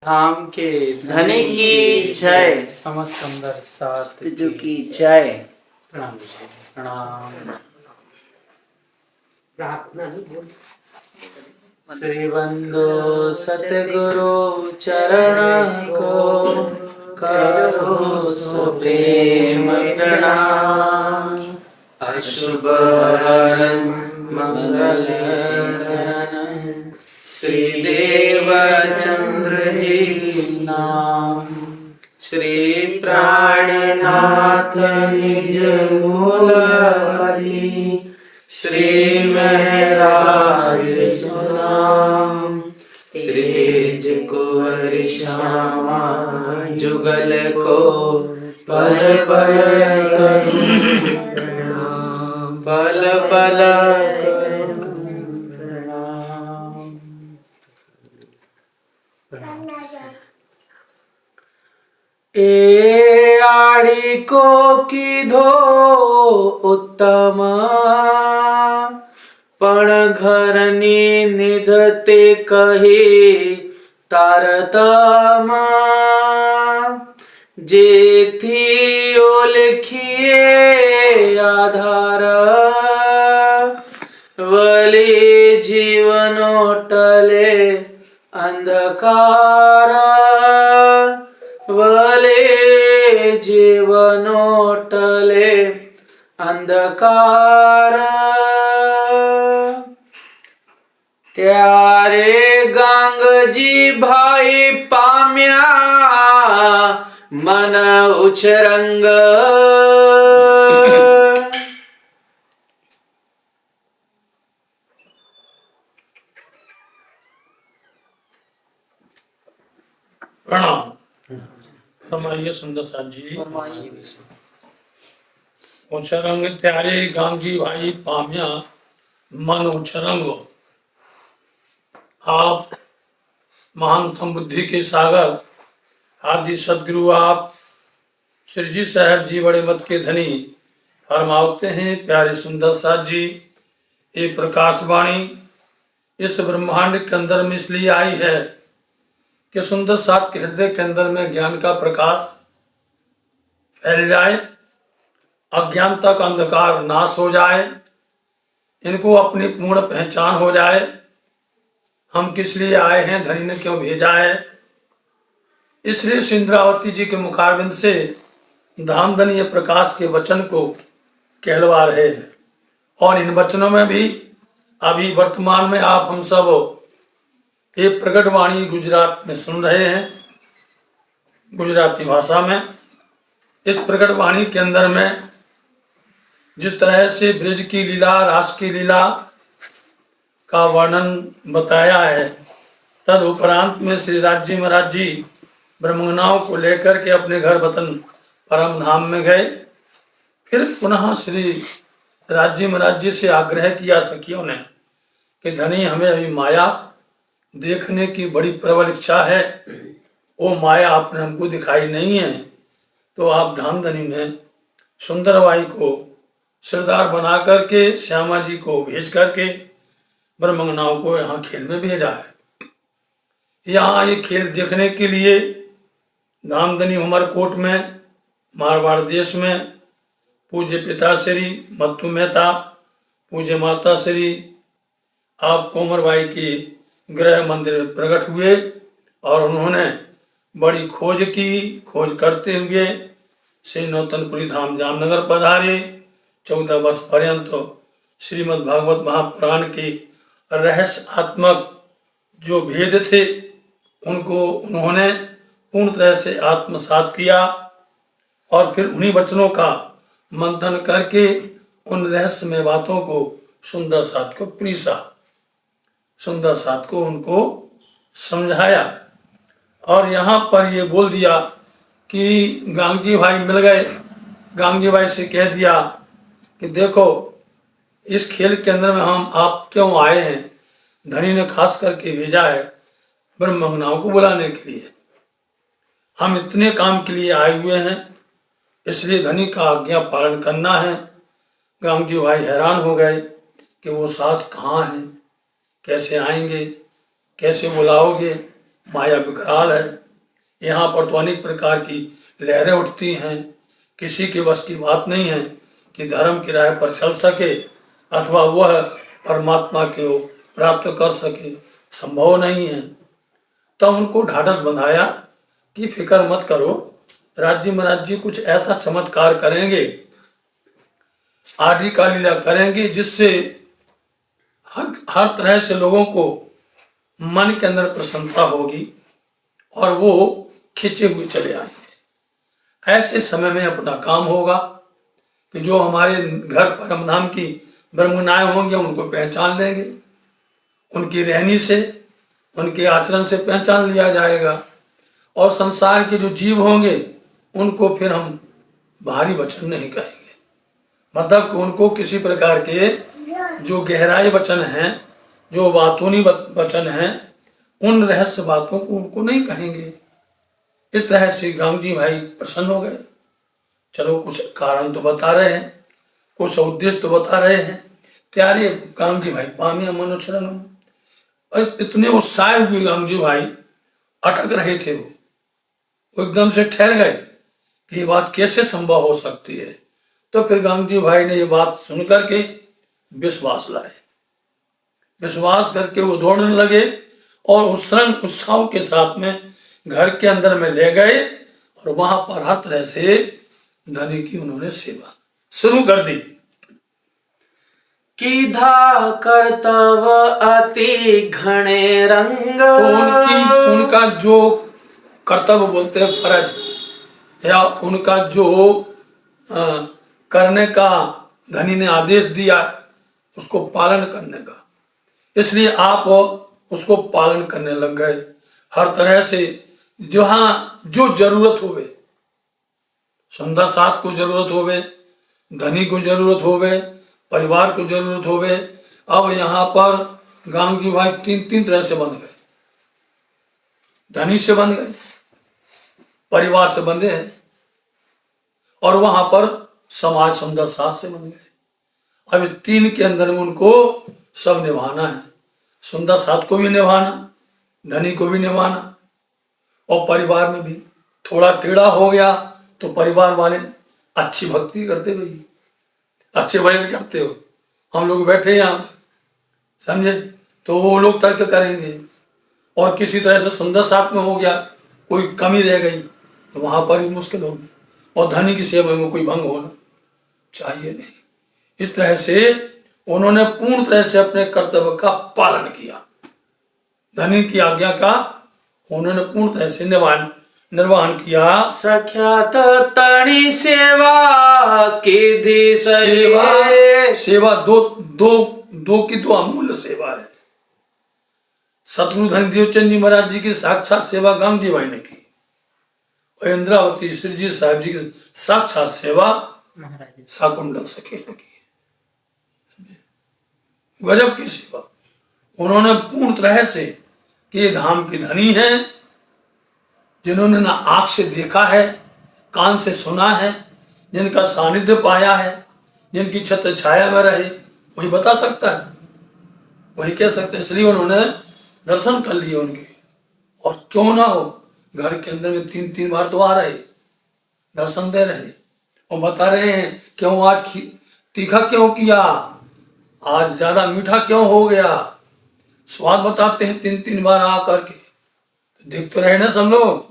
धाम के धनी की जय। समस्त सुंदर साथ तुझ की जय। प्रणाम जी, प्रणाम। श्री बंधु सतगुरु चरण को करो सुप्रेम प्रणाम। अशुभ हरन मंगल करण श्रीदेव चंद्र जी नाम। श्री प्राणनाथ निज मूलपति श्री महराज सुनाम। श्री तेज कुंवर श्यामा जुगल को पल पल करूं प्रणाम। पल पल करूं प्रणाम। ए आड़ी को की धो उत्तम पण घरनी निधते कहे तारतम। जेथी ओलखिए आधार वले जीवनो टले अंधकार। वले जीवनो टले अंधकार। त्यारे गंगजी भाई पाम्या मन उछरंग। प्रणाम। फरमाइए सुंदर साथ जी। उछरंग त्यारे गांधी भाई पाम्या मन उछरंग। आप महानतम बुद्धि के सागर आदि सदगुरु आप श्री जी साहब जी बड़े मत के धनी फरमाते हैं प्यारे सुंदर साथ जी। ये प्रकाशवाणी इस ब्रह्मांड के अंदर में इसलिए आई है कि सुंदर साथ के हृदय के अंदर में ज्ञान का प्रकाश फैल जाए, अज्ञानता का अंधकार नाश हो जाए, इनको अपनी पूर्ण पहचान हो जाए। हम किस लिए आए हैं, धनी ने क्यों भेजा है, इसलिए सिंद्रावती जी के मुखारबिंद से धामधनी प्रकाश के वचन को कहलवा रहे हैं। और इन वचनों में भी अभी वर्तमान में आप हम सब ये प्रकट वाणी गुजरात में सुन रहे हैं, गुजराती भाषा में। इस प्रकट वाणी के अंदर में जिस तरह से ब्रज की लीला, रास की लीला का वर्णन बताया है, तद उपरांत में श्री राज्य महाराज जी ब्रह्मंगनाओं को लेकर के अपने घर वतन परम धाम में गए। फिर पुनः श्री राज्य महाराज जी से आग्रह किया सखियों ने कि धनी हमें अभी माया देखने की बड़ी प्रबल इच्छा है, वो माया आपने हमको दिखाई नहीं है, तो आप धामधनी में सुंदरबाई को सरदार बना करके श्यामा जी को भेज करके ब्रह्मंगनाओं को यहाँ खेल में भेजा है। यहाँ ये खेल देखने के लिए धामधनी उमरकोट में मारवाड़ देश में पूज्य पिता श्री मत्तू मेहता, पूज्य माता श्री आप कोमरबाई की गृह मंदिर में प्रकट हुए और उन्होंने बड़ी खोज की। खोज करते हुए श्री नौतनपुरी धाम जामनगर पधारे। 14 वर्ष पर्यंत श्रीमद् भागवत महापुराण के रहस्यात्मक जो भेद थे उनको उन्होंने पूर्ण तरह से आत्मसात किया और फिर उन्हीं वचनों का मंथन करके उन रहस्यमय बातों को सुंदर साथ को पीसा, सुंदर साथ को उनको समझाया। और यहाँ पर ये बोल दिया कि गांगजी भाई मिल गए। गांगजी भाई से कह दिया कि देखो इस खेल के अंदर में हम आप क्यों आए हैं, धनी ने खास करके भेजा है ब्रह्मंगनाओं को बुलाने के लिए। हम इतने काम के लिए आए हुए हैं, इसलिए धनी का आज्ञा पालन करना है। गांगजी भाई हैरान हो गए कि वो साथ कहाँ हैं, कैसे आएंगे, कैसे बुलाओगे, माया विकराल है। यहाँ पर तो अनेक प्रकार की लहरें उठती हैं। किसी के बस की बात नहीं है कि धर्म की राह पर चल सके अथवा वह परमात्मा को प्राप्त कर सके, संभव नहीं है। तब उनको ढाढ़स बंधाया कि फिक्र मत करो, राज्य महाराज जी कुछ ऐसा चमत्कार करेंगे, आदि का लीला करेंगे, जिससे हर तरह से लोगों को मन के अंदर प्रसन्नता होगी और वो खिंचे हुए चले आएंगे। ऐसे समय में अपना काम होगा कि जो हमारे घर परम धाम की ब्रह्मनाएं होंगे उनको पहचान लेंगे, उनकी रहनी से, उनके आचरण से पहचान लिया जाएगा। और संसार के जो जीव होंगे उनको फिर हम भारी वचन नहीं कहेंगे, मतलब कि उनको किसी प्रकार के जो गहराई वचन हैं, जो बातूनी वचन हैं, उन रहस्य बातों को उनको नहीं कहेंगे। इस तरह से गांव जी भाई प्रसन्न हो गए। चलो कुछ कारण तो बता रहे हैं, कुछ उद्देश्य तो बता रहे हैं। त्यारे गांव जी भाई पामिया मनोचरण, और इतने उत्साह हुए गांव जी भाई, अटक रहे थे वो एकदम से ठहर गए कि ये बात कैसे संभव हो सकती है। तो फिर गांव जी भाई ने ये बात सुन करके विश्वास लाए, विश्वास करके वो दौड़ने लगे और उत्साह के साथ में घर के अंदर में ले गए और वहां पर हर तरह से धनी की उन्होंने सेवा शुरू कर दी। कीधा कर्तव अति घने रंग, तो उनका जो कर्तव्य बोलते हैं फर्ज, या उनका जो करने का धनी ने आदेश दिया उसको पालन करने का, इसलिए आप उसको पालन करने लग गए। हर तरह से जहाँ जो जरूरत होवे, सुंदर साथ को जरूरत होवे, धनी को जरूरत होवे, परिवार को जरूरत होवे। अब यहाँ पर गांव जी भाई तीन तरह से बंध गए, धनी से बंध गए, परिवार से बंधे हैं, और वहां पर समाज सुंदर साथ से बंध गए। अब इस तीन के अंदर में उनको सब निभाना है, सुंदर साथ को भी निभाना, धनी को भी निभाना, और परिवार में भी थोड़ा टेढ़ा हो गया तो परिवार वाले अच्छी भक्ति करते, भाई अच्छे भजन करते हो, हम लोग बैठे यहाँ पर, समझे, तो वो लोग तर्क करेंगे। और किसी तरह से सुंदर साथ में हो गया, कोई कमी रह गई तो वहां पर भी मुश्किल होगी, और धनी की सेवा में कोई भंग होना चाहिए नहीं। इस तरह से उन्होंने पूर्ण तरह से अपने कर्तव्य का पालन किया, धनी की आज्ञा का उन्होंने पूर्ण तरह से निर्वहन किया। सख्यात तणी सेवा कीधी सेवा दो की तो अमूल्य सेवा है। सतगुरु धनदेव चंद जी महाराज जी की साक्षात सेवा गांव जी भाई ने की, और इंद्रावती श्री जी साहब जी की साक्षात सेवा साकुंडल सखे ने की। गजब की सेवा उन्होंने पूर्ण तरह से कि धाम की धनी है, जिन्होंने ना आंख से देखा है, कान से सुना है, जिनका सानिध्य पाया है, जिनकी छत्र छाया में रहे, वही बता सकता है, वही कह सकते हैं। इसलिए उन्होंने दर्शन कर लिए उनके, और क्यों ना हो घर के अंदर में 3 बार तो आ रहे, दर्शन दे रहे और बता रहे हैं क्यों आज तीखा क्यों किया, आज ज्यादा मीठा क्यों हो गया, स्वाद बताते हैं 3 बार आ करके, देख तो रहे ना सब लोग।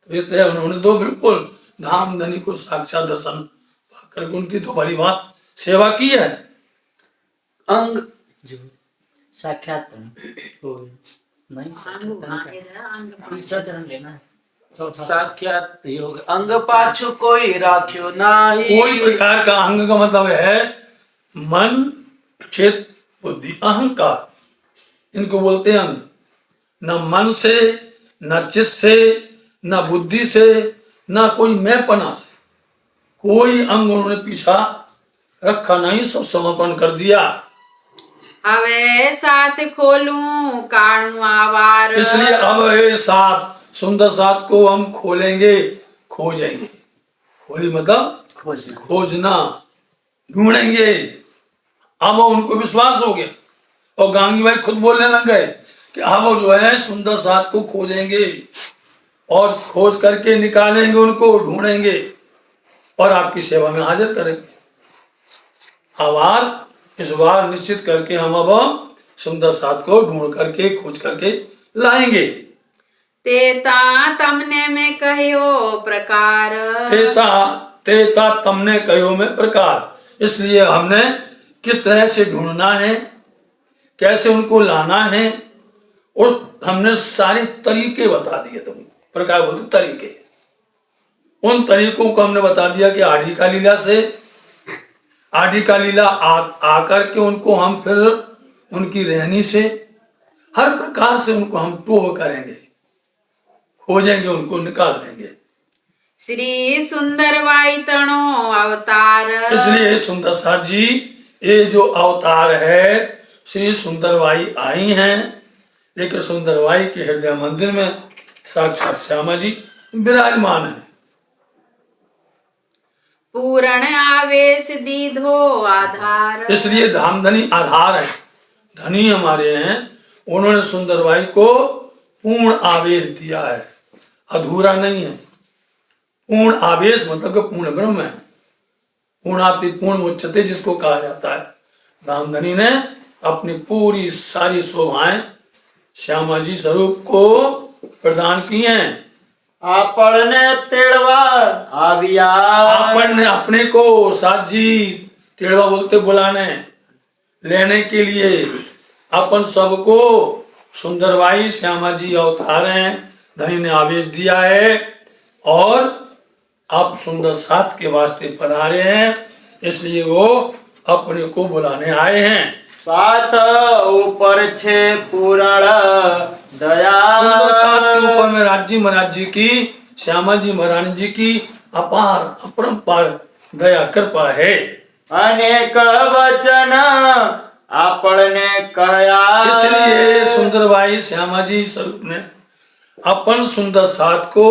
तो इसलिए उन्होंने तो बिल्कुल धाम धनी को साक्षात दर्शन पाकर उनकी तो बड़ी बात सेवा की है। अंग साक्षात नहीं, तीसरा चरण लेना है, साक्षात योग अंग पाछू कोई राख्यो नाही। कोई प्रकार का अंग का मतलब है मन, चित्त, बुद्धि, अहंकार, इनको बोलते हैं अंग। न मन से, न चित्त से, न बुद्धि से, न कोई मैंपना से कोई अंग उन्होंने पीछा रखा नहीं, सब समर्पण कर दिया। हवे साथ खोलूं काणू आवार, इसलिए अब ये साथ सुंदर साथ को हम खोलेंगे, खोजेंगे, खोली मतलब खोजना, ढूंढेंगे। अब उनको विश्वास हो गया, और गांगी भाई खुद बोलने लग गए कि हम जो है सुंदर साथ को खोजेंगे और खोज करके निकालेंगे, उनको ढूंढेंगे और आपकी सेवा में हाजिर करेंगे। आवार इस बार निश्चित करके हम अब सुंदर साथ को ढूंढ करके खोज करके लाएंगे। तेता तमने में कहो प्रकार, तेता तमने कहो में प्रकार। इसलिए हमने किस तरह से ढूंढना है, कैसे उनको लाना है, और हमने सारे तरीके बता दिए तुमको। प्रकार बोलते तरीके, उन तरीकों को हमने बता दिया कि आदि का लीला से, आदि का लीला आकर के उनको हम फिर उनकी रहनी से हर प्रकार से उनको हम टोह करेंगे, खोजेंगे, उनको निकाल देंगे। श्री सुंदर वाई तणो अवतार, इसलिए सुंदर साथ जी ये जो अवतार है श्री सुंदरबाई आई हैं, लेकिन सुंदरबाई के हृदय मंदिर में साक्षात श्यामा जी विराजमान है। पूर्ण आवेश दीधो आधार, इसलिए धामधनी आधार है, धनी हमारे हैं। उन्होंने सुंदरबाई को पूर्ण आवेश दिया है, अधूरा नहीं है। पूर्ण आवेश मतलब कि पूर्ण ब्रह्म है, पूर्णाति पूर्ण उच्चते जिसको कहा जाता है। धामधनी ने अपनी पूरी सारी शोभाएं श्यामा जी स्वरूप को प्रदान की हैं। आपने तिड़वा आविया, आपन ने अपने को साथ जी तिड़वा बोलते बुलाने लेने के लिए अपन सबको सुंदरबाई श्यामा जी अवतार हैं, धनी ने आवेश दिया है और आप सुंदर साथ के वास्ते पधारे हैं, इसलिए वो अपने को बुलाने आए हैं। सात ऊपर छे पूर्ण दया, सुंदर साथ के ऊपर में राज्य महाराज जी की, श्यामा जी महारानी जी की अपार अपरंपार दया कृपा है। अनेक वचन आपने कहा, इसलिए सुंदरबाई श्यामा जी स्वरूप ने अपन सुंदर साथ को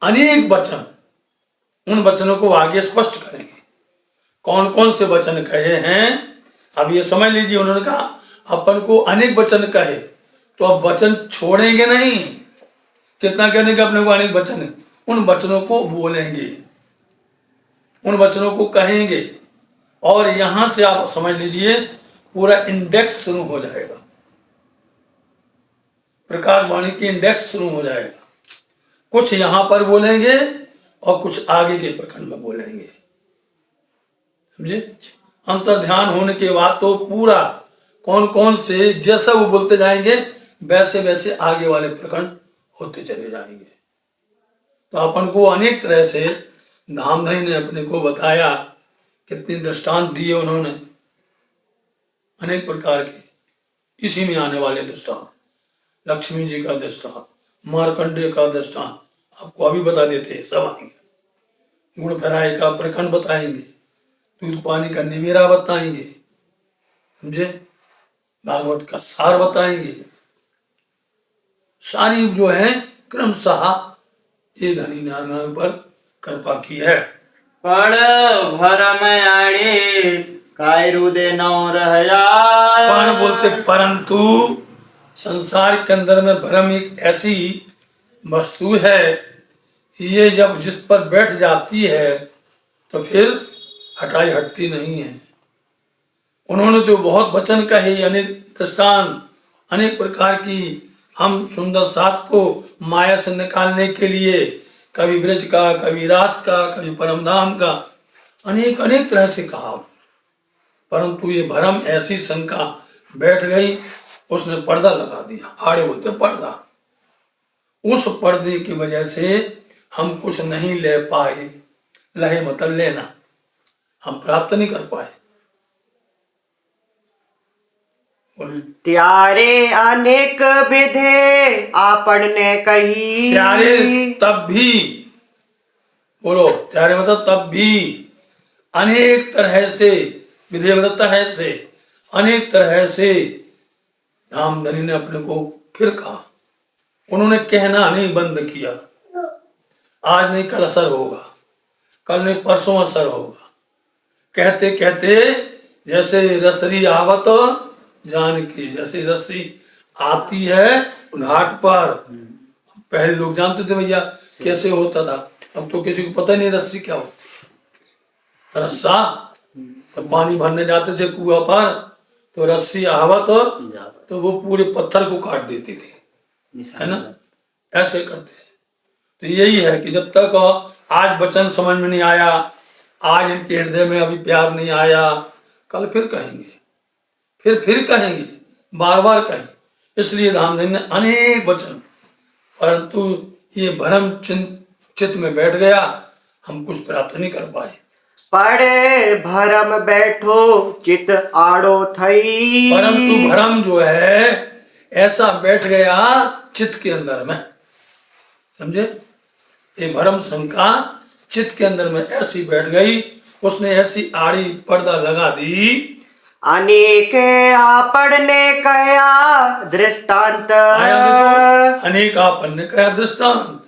अनेक वचन, उन वचनों को आगे स्पष्ट करेंगे। कौन कौन से वचन कहे हैं अब ये समझ लीजिए। उन्होंने कहा अपन को अनेक वचन कहे, तो अब वचन छोड़ेंगे नहीं। कितना कहने का अपने को अनेक वचन है, उन वचनों को बोलेंगे, उन वचनों को कहेंगे। और यहां से आप समझ लीजिए पूरा इंडेक्स शुरू हो जाएगा, प्रकाशवाणी की इंडेक्स शुरू हो जाएगा। कुछ यहां पर बोलेंगे और कुछ आगे के प्रखंड में बोलेंगे, समझे। अंतर ध्यान होने के बाद तो पूरा कौन कौन से जैसा वो बोलते जाएंगे वैसे वैसे आगे वाले प्रखंड होते चले जाएंगे। तो अपन को अनेक तरह से धामधनी ने अपने को बताया, कितने दृष्टांत दिए उन्होंने अनेक प्रकार के। इसी में आने वाले दृष्टांत, लक्ष्मी जी का दृष्टांत, मार्कंडेय का दृष्टांत आपको अभी बता देते हैं, सब आएंगे। गुण फराय का प्रखंड बताएंगे, दूध पानी का निवेरा बताएंगे, समझे। भागवत का सार बताएंगे। सारी जो है क्रमशः ये धनी ने पर कृपा की है। पड़ भरम आड़े कायरू दे नौ रहया, पण बोलते परंतु संसार के अंदर में भ्रम एक ऐसी वस्तु है, ये जब जिस पर बैठ जाती है तो फिर हटाई हटती नहीं है। उन्होंने तो बहुत वचन कहे, अनेक दृष्टांत, अनेक प्रकार की। हम सुंदर साथ को माया से निकालने के लिए कभी ब्रज का, कभी राज का, कभी परमधाम का, अनेक अनेक तरह से कहा। परंतु ये भ्रम ऐसी शंका बैठ गई, उसने पर्दा लगा दिया। आड़े बोलते पर्दा। उस पर्दे की वजह से हम कुछ नहीं ले पाए। लहे मतलब लेना, हम प्राप्त नहीं कर पाए। त्यारे अनेक विधे आपन ने कही, त्यारे तब भी, बोलो त्यारे मतलब तब भी, अनेक तरह से, विधे मतलब तरह से, अनेक तरह से धामधनी ने अपने को फिर कहा। उन्होंने कहना नहीं बंद किया। आज नहीं कल असर होगा, कल नहीं परसों असर होगा। कहते कहते जैसे रसरी आवत जान की, जैसे रस्सी आती है घाट पर। पहले लोग जानते थे भैया कैसे होता था, अब तो किसी को पता नहीं रस्सी क्या होती। रस्सा तो पानी भरने जाते थे कुआं पर, तो रस्सी आवत तो वो पूरे पत्थर को काट देती थी, है ना। ऐसे करते हैं। तो यही है कि जब तक आज वचन समझ में नहीं आया, आज इनके हृदय में अभी प्यार नहीं आया, कल फिर कहेंगे, फिर कहेंगे, बार बार कहेंगे। इसलिए रामधन ने अनेक वचन, परंतु ये भ्रम चित्त में बैठ गया, हम कुछ प्राप्त नहीं कर पाए। पड़े भरम बैठो चित आड़ो थई। परंतु भ्रम जो है ऐसा बैठ गया चित्त के अंदर में, समझे। ये भ्रम शंका चित्त के अंदर में ऐसी बैठ गई, उसने ऐसी आड़ी पर्दा लगा दी। अनेके आपड़ ने कया दृष्टांत। आया देखो, अनेक आपन ने कहा दृष्टांत,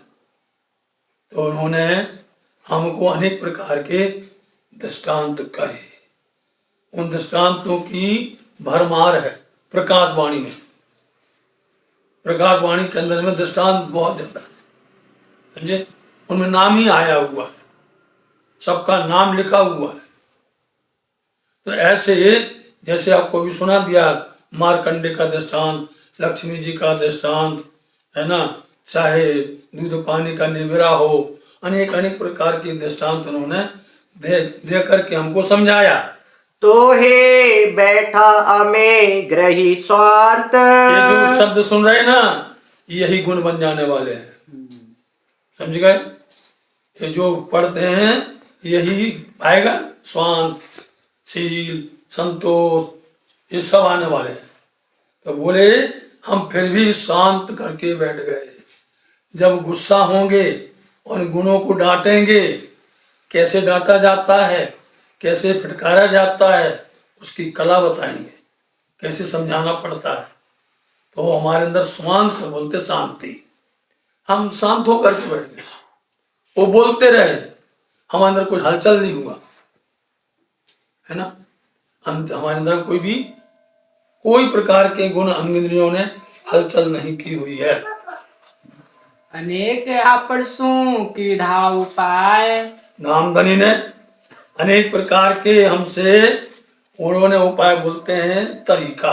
तो उन्होंने हमको अनेक प्रकार के दृष्टांत कहे। उन दृष्टांतों की भरमार है प्रकाशवाणी में। प्रकाशवाणी के अंदर में दृष्टांत बहुत ज्यादा है, समझे। उनमें नाम ही आया हुआ है, सबका नाम लिखा हुआ है। तो ऐसे जैसे आपको भी सुना दिया मारकंडे का दृष्टांत, लक्ष्मी जी का दृष्टांत, है ना, चाहे दूध पानी का निविरा हो, अनेक अनेक प्रकार के दृष्टांत उन्होंने दे करके हमको समझाया। तो हे बैठा अमे ग्रही स्वांत। ये जो शब्द सुन रहे ना, यही गुण बन जाने वाले हैं, समझ गए। ये जो पढ़ते हैं यही आएगा, स्वांत, शील, संतोष, ये सब आने वाले हैं। तो बोले हम फिर भी शांत करके बैठ गए। जब गुस्सा होंगे उन गुणों को डांटेंगे, कैसे डांटा जाता है, कैसे फटकारा जाता है, उसकी कला बताएंगे, कैसे समझाना पड़ता है। तो हमारे अंदर स्वांत को बोलते शांति। हम शांत होकर के बैठ गए, वो बोलते रहे, हमारे अंदर कुछ हलचल नहीं हुआ, है ना। हमारे अंदर कोई प्रकार के गुण अंग इंद्रियों ने हलचल नहीं की हुई है। अनेक आपरसों की धाव पाए। नामधनी ने अनेक प्रकार के हमसे उन्होंने उपाय बोलते हैं, तरीका,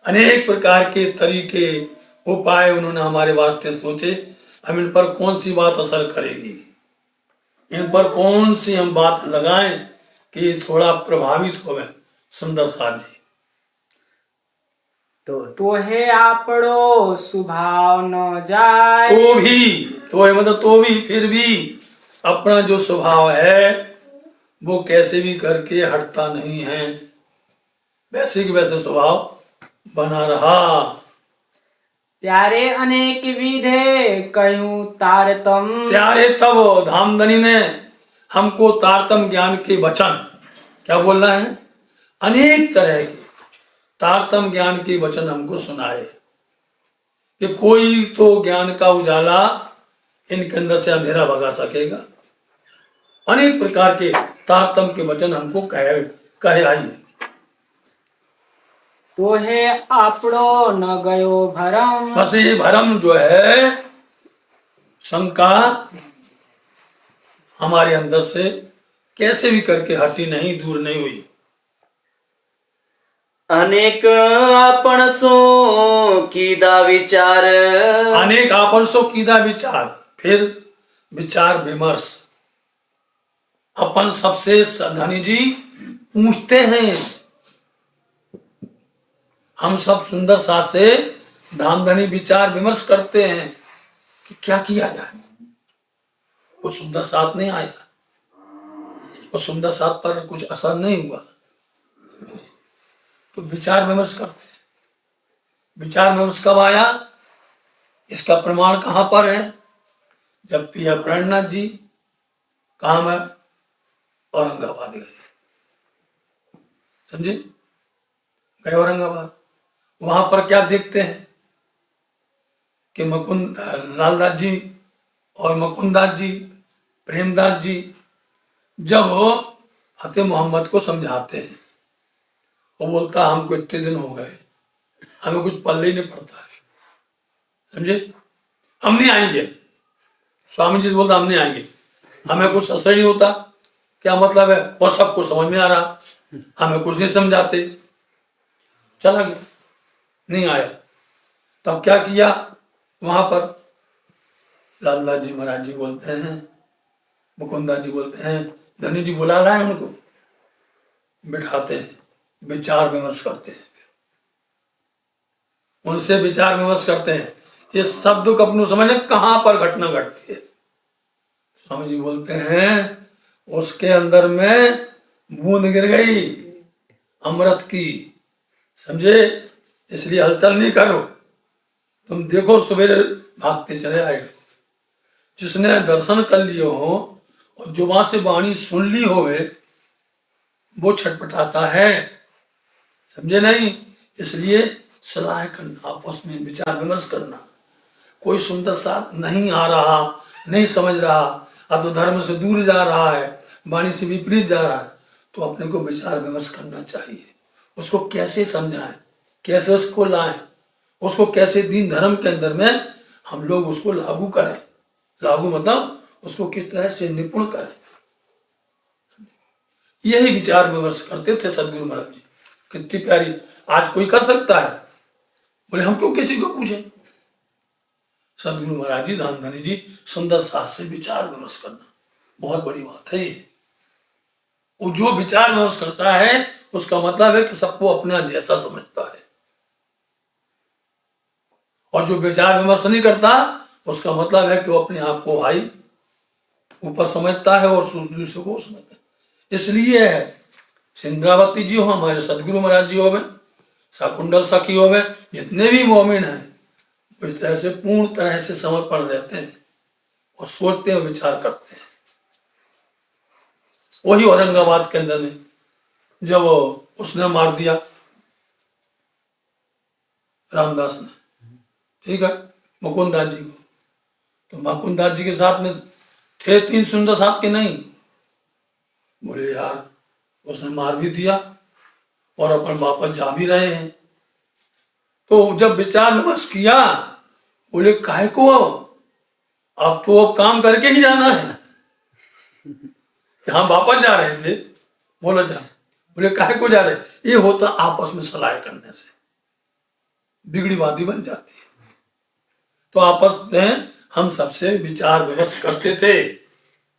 अनेक प्रकार के तरीके उपाय उन्होंने हमारे वास्ते सोचे। हम इन पर कौन सी बात असर करेगी, इन पर कौन सी हम बात लगाएं कि थोड़ा प्रभावित हो गए। सुंदर साथ जी तो है आपड़ो स्वभाव न जाए। तो है मतलब तो भी फिर भी अपना जो स्वभाव है वो कैसे भी करके हटता नहीं है, वैसे की वैसे स्वभाव बना रहा। त्यारे अनेक विधे कयूं तारतम। त्यारे तब धामधनी ने हमको तारतम ज्ञान के वचन, क्या बोल रहा है, अनेक तरह के तारतम ज्ञान के वचन हमको सुनाए कि कोई तो ज्ञान का उजाला इनके अंदर से अंधेरा भगा सकेगा। अनेक प्रकार के तारतम के वचन हमको कहे आइए। तो है आपड़ो न गयो भरम। बस ये भरम जो है, शंका हमारे अंदर से कैसे भी करके हटी नहीं, दूर नहीं हुई। अनेक आपणसों कीदा विचार। अनेक आपणसों कीदा विचार, फिर विचार विमर्श। अपन सबसे धनी जी पूछते हैं, हम सब सुंदर साथ से धामधनी विचार विमर्श करते हैं कि क्या किया जाए। वो सुंदर साथ नहीं आया, वो सुंदर साथ पर कुछ असर नहीं हुआ, तो विचार विमर्श करते हैं। विचार विमर्श कब आया, इसका प्रमाण कहां पर है, जब पिया प्रणनाथ जी कहां में औरंगाबाद गए, समझे, गए औरंगाबाद। वहां पर क्या देखते हैं कि मुकुंद लालदास जी और मुकुंदास जी, प्रेमदास जी जब फतेह मोहम्मद को समझाते हैं, वो बोलता हमको इतने दिन हो गए, हमें कुछ पल्ले ही नहीं पड़ता है, समझे। हम नहीं आएंगे, स्वामी जी से बोलता हम नहीं आएंगे, हमें कुछ असर नहीं होता, क्या मतलब है, और सबको समझ में आ रहा, हमें कुछ नहीं समझाते, चला गया, नहीं आया। तब क्या किया, वहां पर लालदास जी महाराज जी बोलते हैं, मुकुंदा जी बोलते हैं, धनी जी बुला रहा है उनको, बिठाते हैं, विचार विमर्श करते हैं, उनसे विचार विमर्श करते हैं, ये शब्द को अपने समझने कहां पर घटना घटती है। स्वामी जी बोलते हैं उसके अंदर में बूंद गिर गई अमृत की, समझे, इसलिए हलचल नहीं करो, तुम देखो सवेरे भागते चले आएगा। जिसने दर्शन कर लिए हो और जुबान से वाणी सुन ली होवे वो छटपटाता है, समझे नहीं। इसलिए सलाह करना, आपस में विचार विमर्श करना, कोई सुंदर सा नहीं आ रहा, नहीं समझ रहा, अब तो धर्म से दूर जा रहा है, वाणी से विपरीत जा रहा है, तो अपने को विचार विमर्श करना चाहिए, उसको कैसे समझाएं, कैसे उसको लाएं, उसको कैसे दीन धर्म के अंदर में हम लोग उसको लागू करें, लागू मतलब उसको किस तरह से निपुण करें। यही विचार विमर्श करते थे सदगुरु महाराज जी। कितनी प्यारी, आज कोई कर सकता है, बोले हम क्यों किसी को पूछें। सदगुरु महाराज जी, दान धनी जी, सुंदर साथ से विचार विमर्श करना बहुत बड़ी बात है। ये वो जो विचार विमर्श करता है उसका मतलब है कि सबको अपना जैसा समझता है, और जो विचार विमर्श नहीं करता उसका मतलब है कि वो अपने आप को भाई ऊपर समझता है और दूसरे को समझता है। इसलिए सिंद्रावती जी हो, हमारे सदगुरु महाराज जी हो, शाकुंडल सखी हो, जितने भी मोमिन हैं इस तरह से पूर्ण तरह से समर्पण रहते हैं और सोचते हैं, विचार करते हैं। वही औरंगाबाद के अंदर में जब उसने मार दिया रामदास ने, ठीक है, मुकुंदास जी को, तो मुकुंदास जी के साथ में थे 3 सुंदर साथ के नहीं, बोले यार उसने मार भी दिया और अपन वापस जा भी रहे हैं। तो जब विचार विमर्श किया, बोले काहे को, अब तो अब काम करके ही जाना है, जहां वापस जा रहे थे, बोला जा, बोले काहे को जा रहे, ये होता आपस में सलाह करने से बिगड़ी बाती बन जाती है। तो आपस में हम सबसे विचार विमर्श करते थे।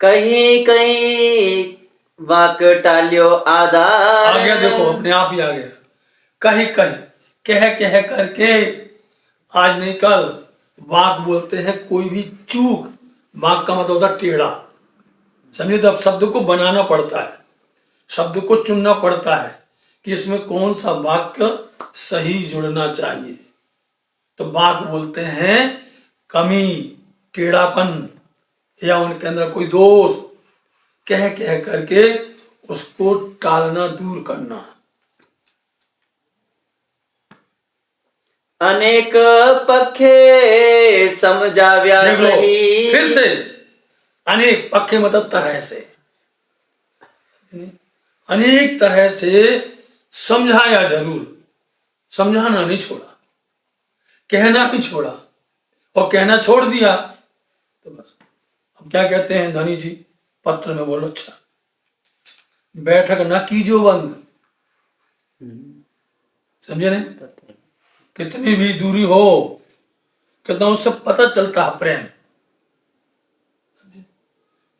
कहीं कहीं वाक टाल्यो आधार, आ गया, देखो अपने आप ही आ गया, कहीं कहीं कह करके, आज नहीं कल वाक बोलते हैं कोई भी चूक, वाक का मतलब होता है टेढ़ा, समझे। तो अब शब्द को बनाना पड़ता है, शब्द को चुनना पड़ता है कि इसमें कौन सा वाक्य सही जुड़ना चाहिए। तो वाक बोलते हैं कमी, टेढ़ापन या उनके अंदर कोई दोष, कह करके उसको टालना, दूर करना। अनेक पखे समझाव्या देख लो, सही, फिर से अनेक पखे मतलब तरह से, अनेक तरह से समझाया, जरूर समझाना नहीं छोड़ा, कहना नहीं छोड़ा, और कहना छोड़ दिया तो बस। अब क्या कहते हैं धनी जी पत्र में, बोलो अच्छा, बैठक ना कीजो बंद, समझे नहीं, कितनी भी दूरी हो, कितना उससे पता चलता है प्रेम।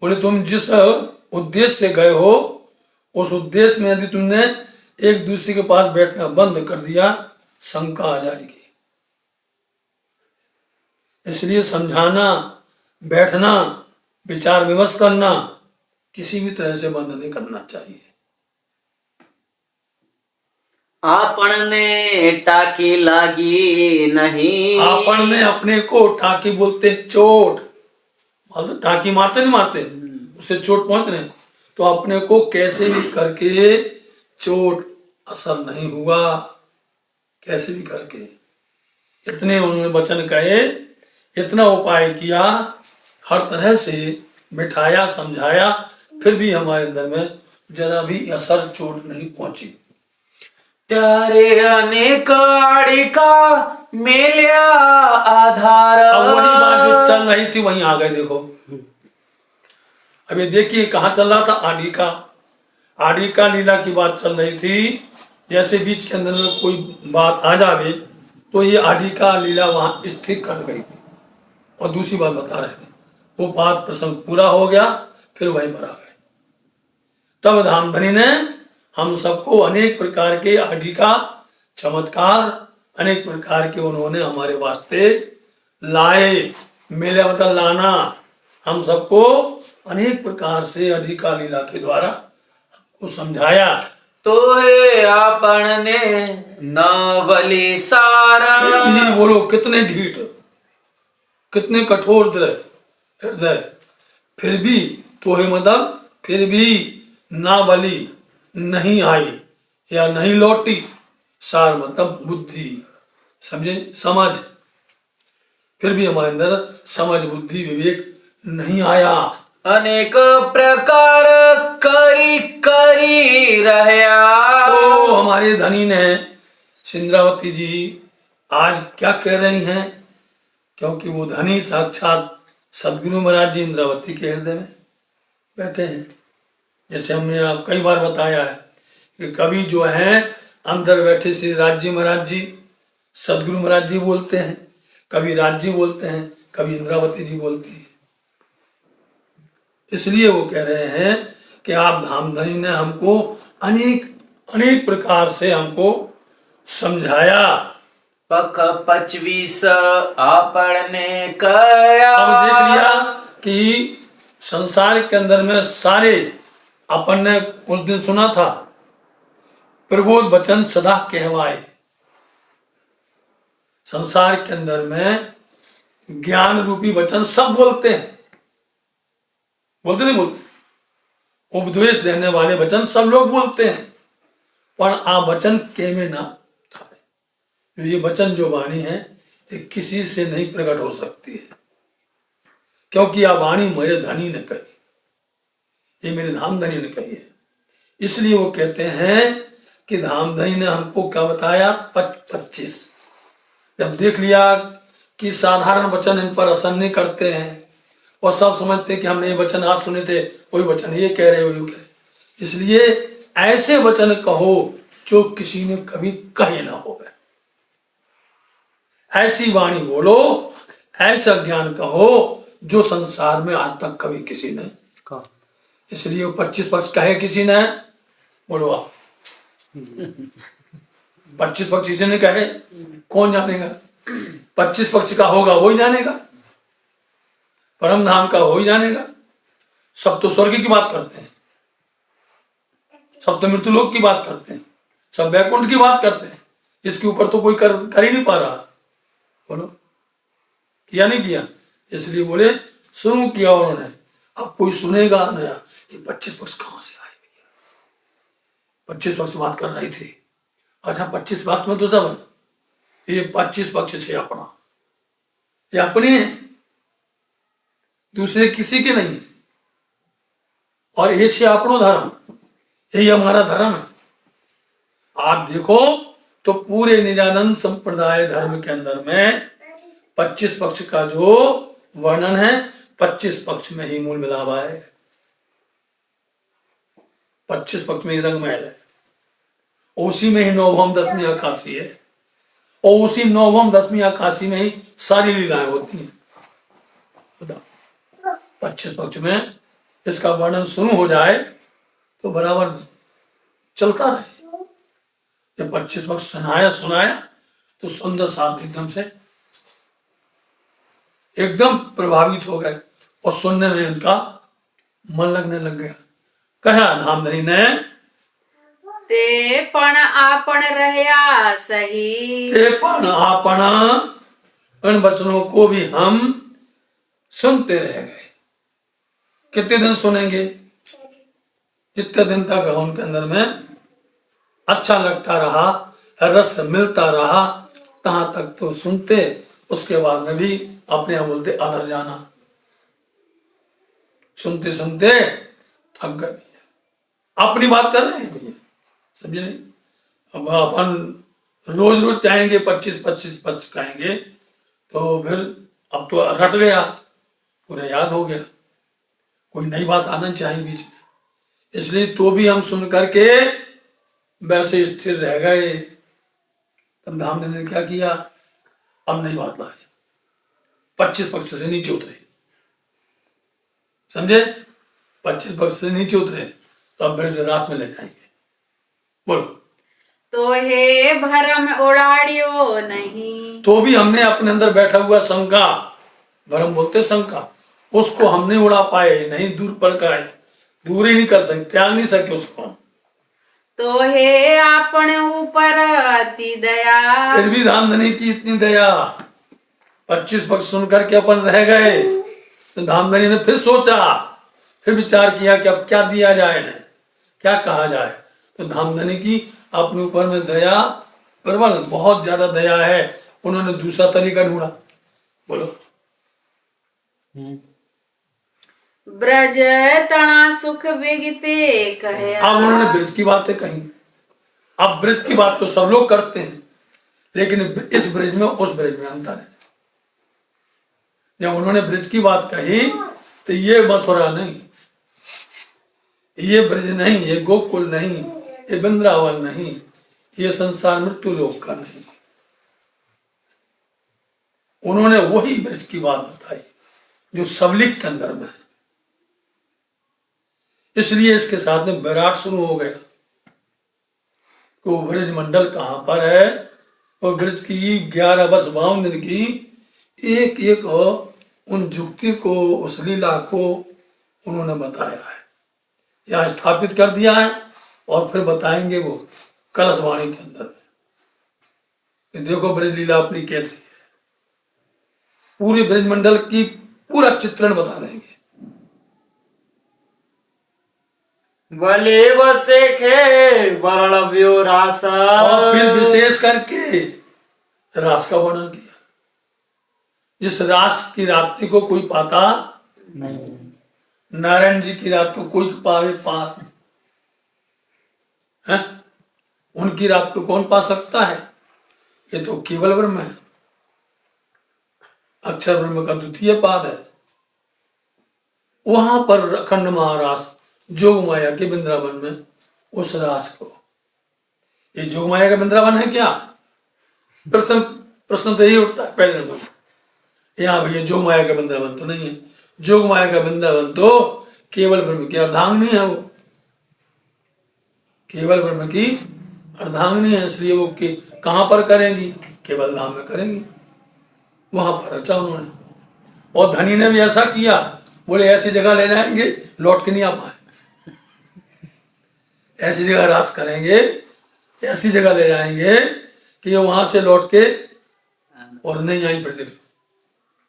बोले तुम जिस उद्देश्य से गए हो उस उद्देश्य में यदि तुमने एक दूसरे के पास बैठना बंद कर दिया, शंका आ जाएगी। इसलिए समझाना, बैठना, विचार विमर्श करना किसी भी तरह से बंद नहीं करना चाहिए। आपन ने टाकी लागी नहीं, आपन ने अपने को, टाकी बोलते हैं चोट, मतलब टाकी मारते नहीं मारते, उससे चोट पहुंच रहे, तो अपने को कैसे भी करके चोट असर नहीं हुआ, कैसे भी करके इतने उन्होंने वचन कहे, इतना उपाय किया, हर तरह से बिठाया, समझाया, फिर भी हमारे अंदर में जरा भी असर, चोट नहीं पहुंची। त्यारे अनेक आडिका मेल्या आधार। अब वही बात जो चल रही थी वहीं आ गए। देखो अभी देखिए कहाँ चल रहा था, आडिका लीला की बात चल रही थी। जैसे बीच के अंदर में कोई बात आ जावे तो ये आडिका लीला वहां स्थिर कर गई थी और दूसरी बात बता रहे थे। वो बात प्रसंग पूरा हो गया, फिर वहीं पर आ गए। तब धामधनी ने हम सबको अनेक प्रकार के आडिका चमत्कार, अनेक प्रकार के उन्होंने हमारे वास्ते लाए। मेले मतलब लाना, हम सबको अनेक प्रकार से आडिका लीला के द्वारा हमको समझाया। तोरे आपन ने नवली सारा। ये बोलो कितने ढीठ, कितने कठोर हृदय, फिर भी तोहे मतलब फिर भी ना बली नहीं आई या नहीं लौटी। सार मतलब बुद्धि, समझे, समझ, फिर भी हमारे अंदर समझ बुद्धि विवेक नहीं आया। अनेक प्रकार करी करी रहया। तो हमारे धनी ने सिंद्रावती जी आज क्या कह रही हैं, क्योंकि वो धनी साक्षात सदगुरु महाराज जी इंद्रावती के हृदय में बैठे हैं। जैसे हमने आप कई बार बताया है कि कभी जो है अंदर बैठे श्री राज जी महाराज जी सदगुरु महाराज जी बोलते हैं, कभी राज जी बोलते हैं, कभी इंद्रावती जी बोलती है। इसलिए वो कह रहे हैं कि आप धामधनी ने हमको अनेक अनेक प्रकार से हमको समझाया। पख 25 आपन ने कया। अब देख लिया कि संसार के अंदर में सारे अपन ने उस दिन सुना था प्रबोध वचन सदा कहवाए। संसार के अंदर में ज्ञान रूपी वचन सब बोलते हैं, बोलते नहीं बोलते, उपदेश देने वाले वचन सब लोग बोलते हैं, पर आ वचन के में ना था। ये वचन जो वाणी है ये किसी से नहीं प्रकट हो सकती है, क्योंकि आ वाणी मेरे धनी ने कही, ये मेरे धामधनी ने कही है। इसलिए वो कहते हैं कि धामधनी ने हमको क्या बताया, 25। जब देख लिया कि साधारण वचन इन पर असर नहीं करते हैं और सब समझते कि हमने ये वचन आज सुने थे, वही वचन ये कह रहे हो, ये कह रहे, इसलिए ऐसे वचन कहो जो किसी ने कभी कहे ना हो। ऐसी वाणी बोलो, ऐसा ज्ञान कहो जो संसार में आज तक कभी किसी ने कहा। इसलिए 25 पक्ष कहे किसी ने, बोलो आप 25 पक्ष किसी ने कहे, कौन जानेगा? 25 पक्ष का होगा वही जानेगा, परम धाम का वही जानेगा। सब तो स्वर्ग की बात करते हैं, सब तो मृत्युलोक की बात करते हैं, सब वैकुंठ की बात करते हैं। इसके ऊपर तो कोई कर ही नहीं पा रहा। बोलो किया नहीं किया? इसलिए बोले शुरू किया उन्होंने, अब कोई सुनेगा नया। ये 25 पक्ष कहां से आए भैया? 25 पक्ष बात कर रही थी। अच्छा 25 पक्ष में तो सब है, ये 25 पक्ष से अपना, ये अपने हैं, दूसरे किसी के नहीं है। और ये से अपनो धर्म, यही हमारा धर्म है। आप देखो तो पूरे निरानंद संप्रदाय धर्म के अंदर में 25 पक्ष का जो वर्णन है, 25 पक्ष में ही मूल मिलावा है। 25 पक्ष में ही रंग महल है, उसी में ही नौभम दसवीं आकाशी है, और उसी नौभम दसवीं आकाशी में ही सारी लीलाएं होती हैं। 25 पक्ष में इसका वर्णन शुरू हो जाए तो बराबर चलता रहे। जब 25 पक्ष सुनाया तो सुंदर साथ एकदम प्रभावित हो गए और सुनने में इनका मन लगने लग गया। कहा धामधनी ने, ते पण आपन रहया सही। ते पण आपन, इन वचनों को भी हम सुनते रह गए। कितने दिन सुनेंगे? जितने दिन तक उनके अंदर में अच्छा लगता रहा, रस मिलता रहा, तहां तक तो सुनते। उसके बाद में भी अपने आप बोलते अधर जाना, सुनते सुनते थक गए। अपनी बात कर रहे हैं भैया, समझे नहीं? अब अपन रोज रोज कहेंगे 25-25 कहेंगे तो फिर अब तो रट गया, पूरा याद हो गया, कोई नई बात आना चाहिए बीच में। इसलिए तो भी हम सुन करके वैसे स्थिर रह गए। तब धाम ने क्या किया, अब नई बात लाए, 25 पक्ष से नीचे उतरे, समझे? 25 पक्ष से नीचे उतरे तो अब ब्रज रास में ले जाएंगे। बोलो। तो हे भरम उड़ाड़ियो नहीं, तो भी हमने अपने अंदर बैठा हुआ शंका, भरम बोलते शंका, उसको हमने उड़ा पाए नहीं, दूर पर का है, दूर ही नहीं कर सकते, त्याग नहीं सके उसको। तो हे आपने ऊपर अति दया, फिर भी धामधनी की इतनी दया। 25 पक्ष सुन करके अपन रह गए तो धामधनी ने फिर सोचा, फिर विचार किया कि अब क्या दिया जाए ना, क्या कहा जाए। तो धामधनी की अपने ऊपर में दया प्रबल, बहुत ज्यादा दया है, उन्होंने दूसरा तरीका ढूंढा। बोलो। ब्रज तना सुख विगते कहे। अब उन्होंने ब्रज की बातें कही। अब ब्रज की बात तो सब लोग करते हैं, लेकिन इस ब्रज में उस ब्रज में अंतर है। जब उन्होंने ब्रज की बात कही तो ये मथुरा नहीं, ये ब्रज नहीं, ये गोकुल नहीं, ये वृंदावन नहीं, ये संसार मृत्यु लोक का नहीं। उन्होंने वही ब्रज की बात बताई जो सबलिक के अंदर में है। इसलिए इसके साथ में विराट शुरू हो गया। तो ब्रज मंडल कहां पर है, और ब्रज की 11 वर्ष 52 दिन की एक एक उन जुक्ति को, उस लीला को उन्होंने बताया है, यहाँ स्थापित कर दिया है। और फिर बताएंगे वो कलशवाणी के अंदर में, देखो ब्रज लीला अपनी कैसी है। पूरे ब्रज मंडल की पूरा चित्रण बता देंगे। बले बसे खे वर्णव्यो रास, और फिर विशेष करके रास का वर्णन किया। जिस रास की रात्रि को कोई पाता नहीं, नारायण जी की रात को कोई पावे पास है, उनकी रात को कौन पा सकता है? ये तो केवल ब्रह्म है, अक्षर ब्रह्म का द्वितीय पाद है। वहां पर अखंड महारास जोग माया के वृंदावन में, उस रास को, ये जोग माया का वृंदावन है क्या? प्रथम प्रश्न तो यही उठता है पहले नंबर। यहाँ भैया जोग माया का वृंदावन तो नहीं है। जोग माया का वृंदावन तो केवल ब्रह्म की अर्धांगिनी है, वो केवल ब्रह्म की अर्धांगिनी है। इसलिए वो कहां पर करेंगी? केवल धाम में करेंगी, वहां पर रचा उन्होंने। और धनी ने भी ऐसा किया, बोले ऐसी जगह ले जाएंगे लौट के नहीं आ पाए, ऐसी जगह रास करेंगे, ऐसी जगह ले जाएंगे कि वहां से लौट के और नहीं आई पड़ती,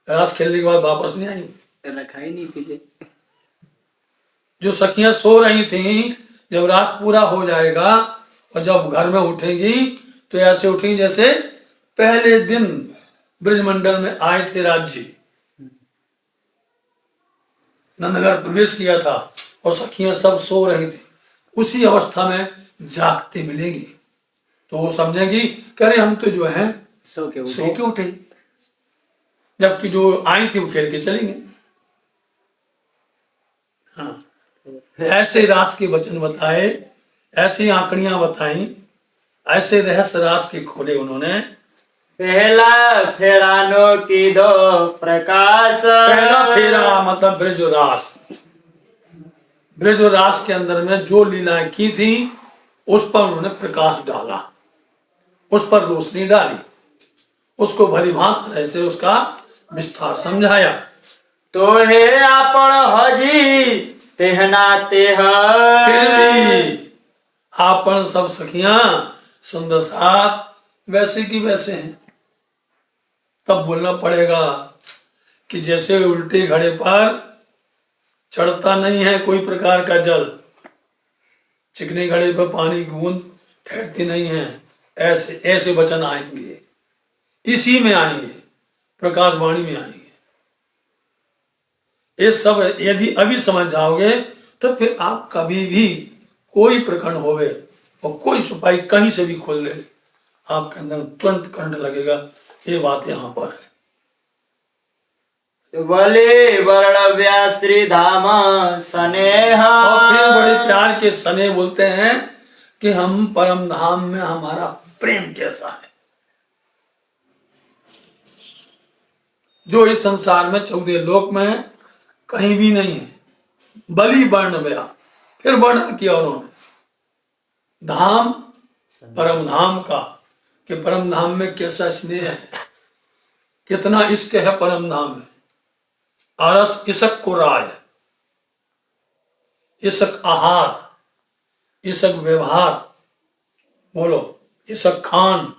रास खेलने के बाद वापस नहीं आई, रखा ही नहीं पीछे। जो सखियां सो रही थीं, जब रास पूरा हो जाएगा और जब घर में उठेंगी तो ऐसे उठेंगी जैसे पहले दिन ब्रजमंडल में आए थे राज जी, नंदनगर प्रवेश किया था और सखियां सब सो रही थी, उसी अवस्था में जागते मिलेंगी। तो वो समझेंगी करे हम तो जो है सो के उठे, जबकि जो आई थी वो खेल के चलेंगे। हाँ, ऐसे रास के वचन बताए, ऐसी आंकड़ियां बताई, ऐसे रहस्य रास के खोले उन्होंने। पहला फेरानो की दो प्रकाश, पहला फेरा मतलब ब्रज रास, ब्रज रास के अंदर में जो लीलाएं की थी उस पर उन्होंने प्रकाश डाला, उस पर रोशनी डाली, उसको भली भांति तरह से उसका विस्तार समझाया। तो हे आपण हजी तेहना तेह, फिर भी आपन सब सखियां सुंदर साथ वैसे की वैसे हैं। तब बोलना पड़ेगा कि जैसे उल्टे घड़े पर चढ़ता नहीं है कोई प्रकार का जल, चिकने घड़े पर पानी बूंद ठहरती नहीं है, ऐसे ऐसे वचन आएंगे, इसी में आएंगे, प्रकाश वाणी में आएंगे। ये सब यदि अभी समझ जाओगे तो फिर आप कभी भी कोई प्रकरण होवे और कोई छुपाई कहीं से भी खोल दे, आपके अंदर तुरंत करंट लगेगा। ये बात यहाँ पर है। वले वर्णव्या श्री धाम स्नेहा। और फिर बड़े प्यार के सने बोलते हैं कि हम परम धाम में हमारा प्रेम कैसा है, जो इस संसार में 14 लोक में कहीं भी नहीं है। बलि वर्ण व्या, फिर वर्णन किया उन्होंने धाम, परम धाम का, कि परम धाम में कैसा स्नेह है, कितना इश्क है परम धाम में। आरस इसक को राज, इसक आहार, इसक व्यवहार, बोलो इसक खान,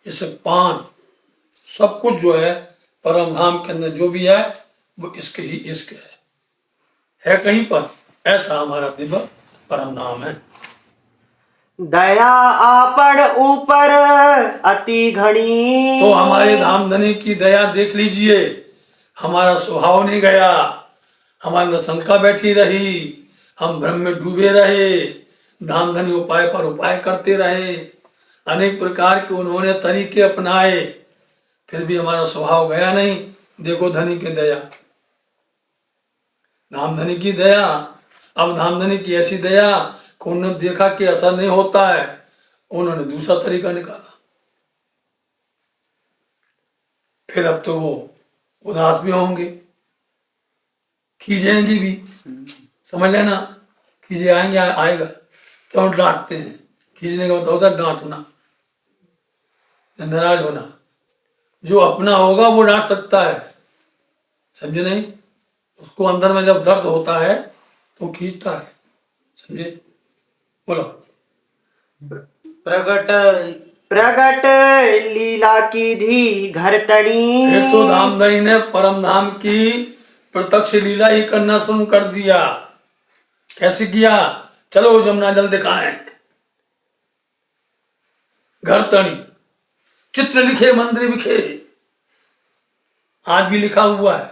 इसक पान, सब कुछ जो है परम धाम के अंदर जो भी है वो इश्क ही इश्क है कहीं पर। ऐसा हमारा दिव्य परम धाम है। दया आपण ऊपर अति घनी। तो हमारे धामधनी की दया देख लीजिए, हमारा स्वभाव नहीं गया, हमारे अंदर शंका बैठी रही, हम भ्रम में डूबे रहे, धामधनी उपाय पर उपाय करते रहे, अनेक प्रकार के उन्होंने तरीके अपनाए, फिर भी हमारा स्वभाव गया नहीं। देखो धनी की दया, धामधनी की दया। अब धामधनी की ऐसी दया कि उन्होंने देखा कि असर नहीं होता है, उन्होंने दूसरा तरीका निकाला। फिर अब तो वो उदास भी होंगे, खींचेंगे भी, समझ लेना, खींचे आएंगे, आएगा तो डांटते हैं। खींचने का मतलब होता है डांटना, नाराज होना। जो अपना होगा वो डांट सकता है, समझे नहीं? उसको अंदर में जब दर्द होता है तो खींचता है, समझे? बोलो। प्रगट प्रगट लीला की धी घर तणी। फिर तो धामधनी ने परम धाम की प्रत्यक्ष लीला ही करना शुरू कर दिया। कैसे किया? चलो जमुना जल दिखाएं। घर तणी, चित्र लिखे मंदिर बिखे, आज भी लिखा हुआ है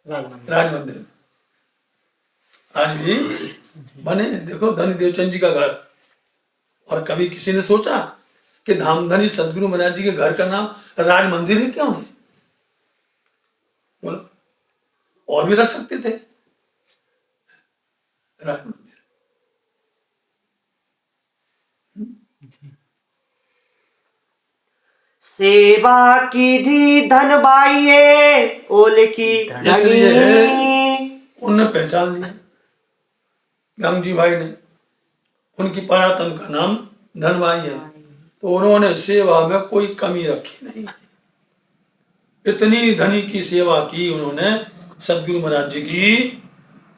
राज मंदिर में, आज भी बने। देखो धनी देवचंद जी का घर। और कभी किसी ने सोचा कि धामधनी सदगुरु महाराज जी के घर का नाम राज मंदिर ही क्यों है? बोलो, और भी रख सकते थे राज मंदिर। सेवा की धी धन बाइये ओल की इसलिए धनी। उनने पहचान लिया, गंगजी भाई ने, उनकी परातन का नाम धनबाई है, तो उन्होंने सेवा में कोई कमी रखी नहीं। इतनी धनी की सेवा की उन्होंने सदगुरु महाराज जी की।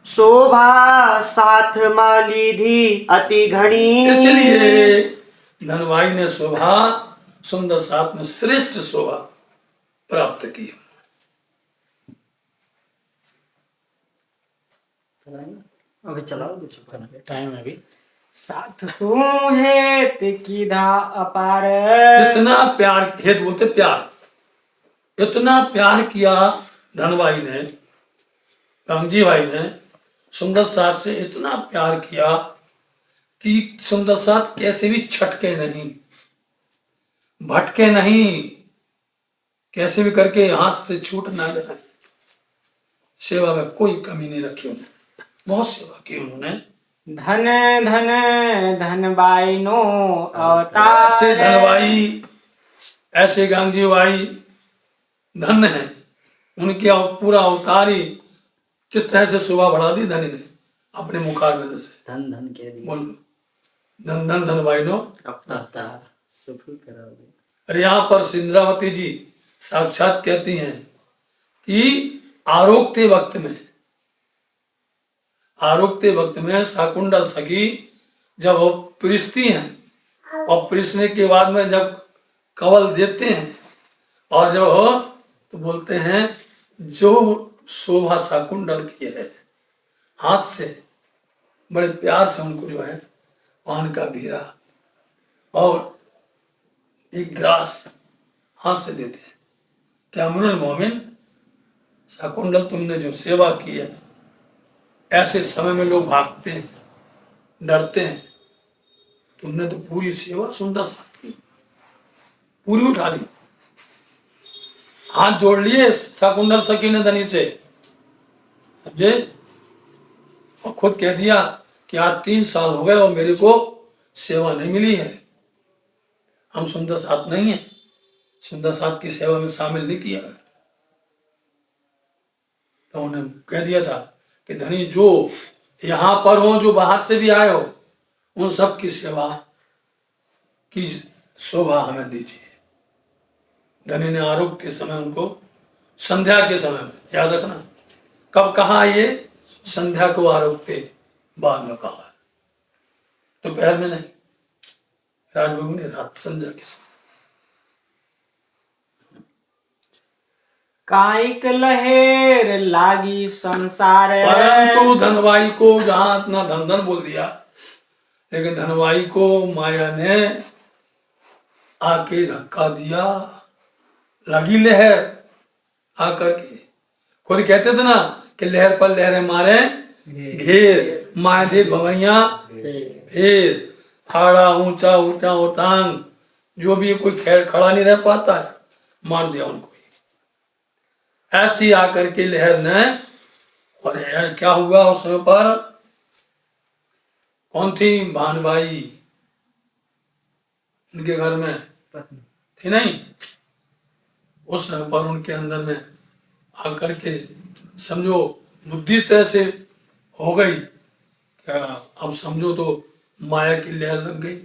शोभा साथ माली धी अति घनी। इसलिए धनबाई ने शोभा सुंदर साथ में श्रेष्ठ शोभा प्राप्त की। अभी चलाओ टाइम है अभी। साथ तुम हेत की धा अपार। इतना प्यार, हेत बोलते प्यार, इतना प्यार किया धनबाई ने, गंगजी भाई ने सुंदर साथ से इतना प्यार किया कि सुंदर साथ कैसे भी छटके नहीं, भटके नहीं, कैसे भी करके हाथ से छूट ना जाए। सेवा में कोई कमी नहीं रखी उन्होंने, बहुत सेवा की उन्होंने। धन धन धन बाई नो अवतार। ऐसे धनबाई, ऐसे गंगजी भाई धन है, उनके पूरा अवतार ही किस तरह से शोभा बढ़ा दी धनी ने अपने मुखारबिंद से। धन धन के लिए बोलो, धन धन धन भाई नो। अवतार सफल कराओगे। अरे यहाँ पर सिंद्रावती जी साक्षात कहती हैं कि आरोग्य वक्त में शाकुंडल सखी जब वो पिरसती हैं और पिरसने के बाद में जब कवल देते हैं और जब हो तो बोलते हैं जो शोभा शाकुंडल की है, हाथ से बड़े प्यार से उनको जो है पान का घेरा और एक ग्रास हाथ से देते हैं। क्या अमरुल मोमिन शाकुंडल तुमने जो सेवा की है, ऐसे समय में लोग भागते हैं, डरते हैं, तुमने तो पूरी सेवा सुंदर साथ की, पूरी उठा ली, हाथ जोड़ लिए शकुंडल सकीने धनी से, समझे? और खुद कह दिया कि आज 3 साल हो गए और मेरे को सेवा नहीं मिली है, हम सुंदर साथ नहीं है, सुंदर साथ की सेवा में शामिल नहीं किया है। तो उन्हें कह दिया था कि धनी जो यहां पर हो, जो बाहर से भी आए हो, उन सब की सेवा की शोभा हमें दीजिए। धनी ने आरोप के समय उनको, संध्या के समय में, याद रखना कब कहा, ये संध्या को आरोप के बाद में कहा, दोपहर में नहीं, राजभोग ने रात संध्या के समय। काइक लहेर लागी संसार, परंतु धनवाई को जहां इतना धन धन बोल दिया, लेकिन धनवाई को माया ने आके धक्का दिया, लगी लहर आकर के। खुद कहते थे ना कि लहर पर लहरें मारे घेर, माया दे भवनिया फिर, हाड़ा ऊंचा ऊंचा उतांग, जो भी कोई खैर खड़ा नहीं रह पाता है, मार दिया उनको। ऐसी आकर के लहर ने, और क्या हुआ उस समय पर, कौन थी भानबाई उनके घर में थी नहीं, उस समय पर उनके अंदर में आकर के समझो बुद्धि तरह से हो गई, क्या अब समझो तो माया की लहर लग गई,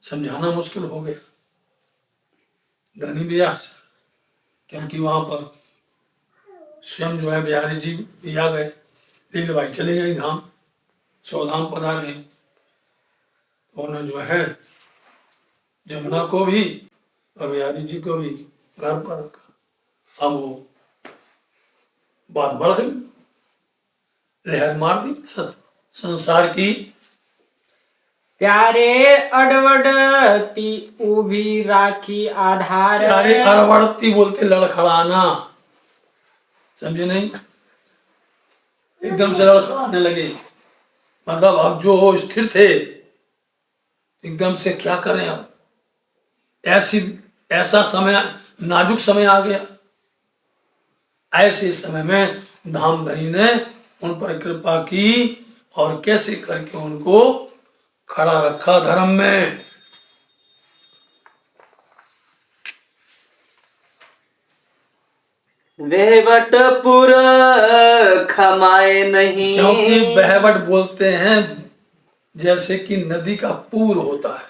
समझाना मुश्किल हो गया धनी व्यास, क्योंकि वहां पर स्वयं जो है बिहारी जी भी आ गए, लील भाई चले गए धाम, 100 धाम पधार गए, उन्होंने जो है जमुना को भी और बिहारी जी को भी घर पर रखा। अब वो बात बढ़ गई, लहर मार दी संसार की। प्यारे अडवडती उभी राखी आधार, प्यारे अड़वड़ती बोलते लड़खड़ाना, समझे नहीं, एकदम से लड़खड़ाने लगे, मतलब अब जो हो स्थिर थे एकदम से क्या करें, अब ऐसा समय, नाजुक समय आ गया। ऐसे समय में धामधनी ने उन पर कृपा की और कैसे करके उनको खड़ा रखा धर्म में। वहवट पुर खमाए नहीं, क्योंकि बहवट बोलते हैं जैसे कि नदी का पूर होता है,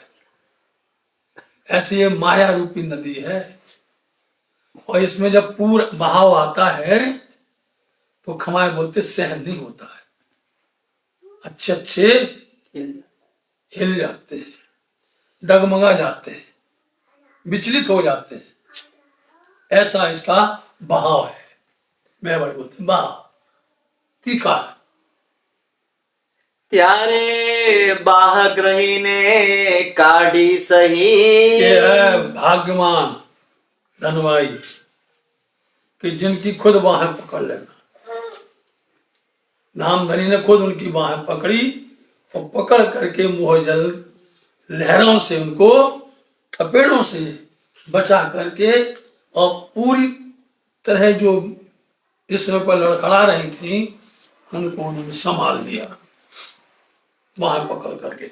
ऐसे ये माया रूपी नदी है, और इसमें जब पूर बहाव आता है तो खमाए बोलते सहन नहीं होता है, अच्छे अच्छे हिल जाते हैं, डगमगा जाते हैं, विचलित हो जाते हैं, ऐसा इसका बहाव है। बहवट बोलते बहाव तीखा है। त्यारे बाह ग्रही ने काढ़ी सही, ये है भाग्यवान धनवाई कि जिनकी खुद बाहें पकड़ लेना। धामधनी ने खुद उनकी बाहें पकड़ी और पकड़ करके मोहजल लहरों से, उनको थपेड़ों से बचा करके, और पूरी तरह जो इस समय पर लड़खड़ा रही थी उनको उन्होंने संभाल लिया बाहें पकड़ करके।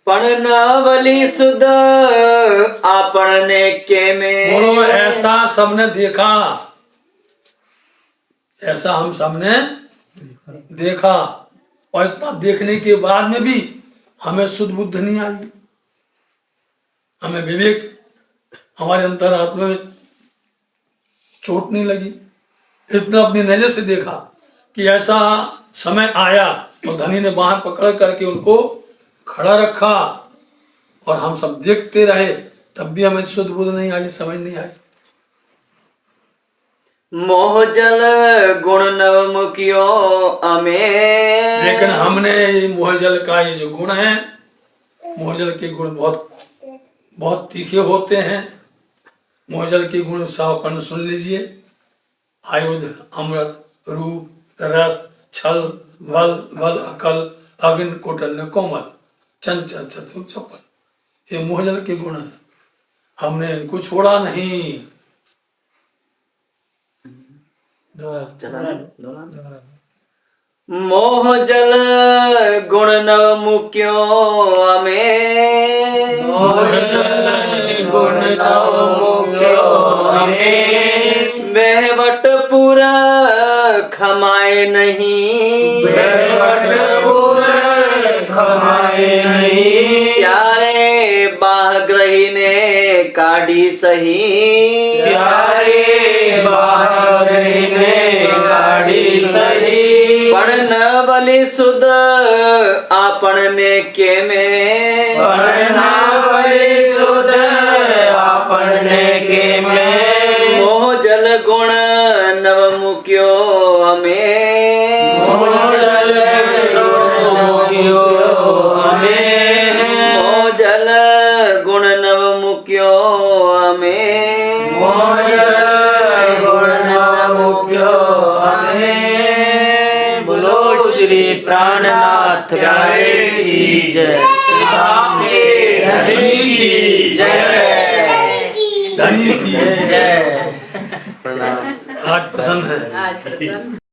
पणनावली सुध आपन ने के में, बोलो ऐसा सबने देखा, ऐसा हम सबने देखा, और इतना देखने के बाद में भी हमें शुद्ध बुद्ध नहीं आई, हमें विवेक, हमारे अंतरात्मा में चोट नहीं लगी। इतना अपनी नजर से देखा कि ऐसा समय आया तो धनी ने बाहर पकड़ करके उनको खड़ा रखा, और हम सब देखते रहे, तब भी हमें शुद्ध बुद्ध नहीं आई, समझ नहीं आई। मोहजल गुण नवमुखियो अमे, लेकिन हमने मोहजल का ये जो गुण है, मोहजल के गुण बहुत बहुत तीखे होते हैं। मोहजल के गुण सावकर्ण सुन लीजिए, आयुध, अमृत, रूप, रस, छल, बल, अकल, अग्नि कोटल्य कोमल चंचल चतुर चपल। ये मोहजल के गुण हैं, हमने इनको छोड़ा नहीं। मोह जल गुण नव मुक्यो हमें गुण नव मुक्यो हमें बेहवट पूरा खमाए नहीं खमाए नहीं प्यारे बाहग्रही ने काढ़ी सही प्यारे बाहरी ने गाड़ी सही पण न बलि सुध आपन ने के में पढ़ना बलि सुध आपने के में मोह जल गुण नव मुक्यो हमें मोजल मुक्यो हमें मोह जल गुण नव मुक्यो हमें मोजल गुण नव मुक्यो हमें। बोलो श्री प्राणनाथ राय की जय, श्री राम के धनी की जय, धनी की जय। आज प्रसन्न है। आज प्रसन्न